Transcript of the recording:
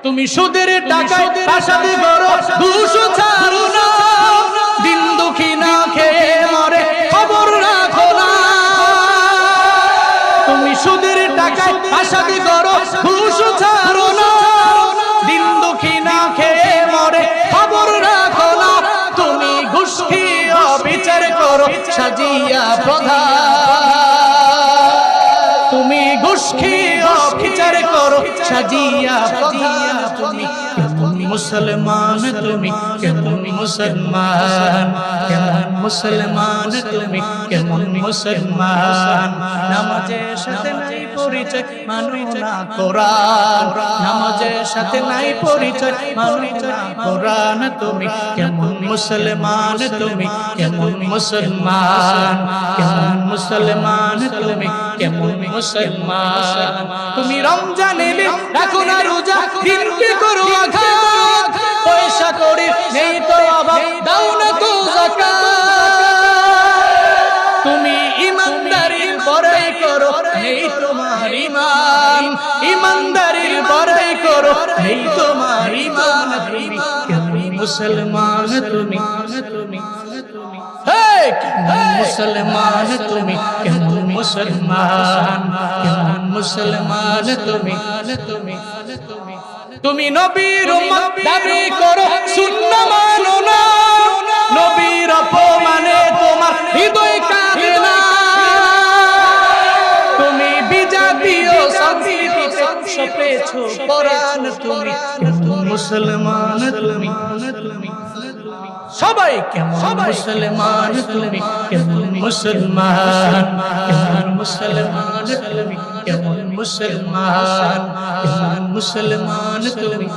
তুমি সুদের টাকায় প্রাসাদ গড়ো, ঘুষ ছাড়ো না, দিন দুঃখী না খেয়ে মরে খবর রাখো না। তুমি সুদের টাকায় প্রাসাদ গড়ো, ঘুষ ছাড়ো না, দিন দুঃখী না খেয়ে মরে খবর রাখো না। তুমি ঘুষ খেয়ে বিচার করো সাজিয়া প্রধান, তুমি ঘুষ খেয়ে বিচার করো সাজিয়া প্রধান। তুমি কেমন মুসলমান, তুমি কেমন মুসলমান, কেমন মুসলমান, তুমি কেমন মুসলমান। নামাজের সাথে নাই পরিচয়, মানো না কোরআন, নামাজের সাথে নাই পরিচয়, মানো না কোরআন। তুমি কেমন মুসলমান, তুমি কেমন মুসলমান, কেমন মুসলমান, তুমি কেমন মুসলমান। তুমি রমজান এলে রাখো না রোজা, দিনকে করো আঘাত, পয়সা করি নেই তো অভাব, দাও না তো যাকাত। তুমি ইমানদারির বড়াই করো, নেই তোমার ঈমান, ইমানদারির বড়াই করো, নেই তোমার ঈমান। তুমি কেমন মুসলমান, তুমি কেমন মুসলমান, তুমি কেমন মুসলমান, কেমন মুসলমান, তুমি তুমি নবীর উম্মত দাবি করো, সুন্নাহ মানো না, নবীর অপমানে তোমার হৃদয় কাঁদে না। তুমি বিজাতীয় সংস্কৃতিতে সপেছো কোরআন, তুমি কেমন মুসলমান, তুমি সবাই কেমন মুসলমান, তুমি কেমন মুসলমান, কেমন মুসলমান, তুমি কেমন মুসলমান, কেমন মুসলমান, তুমি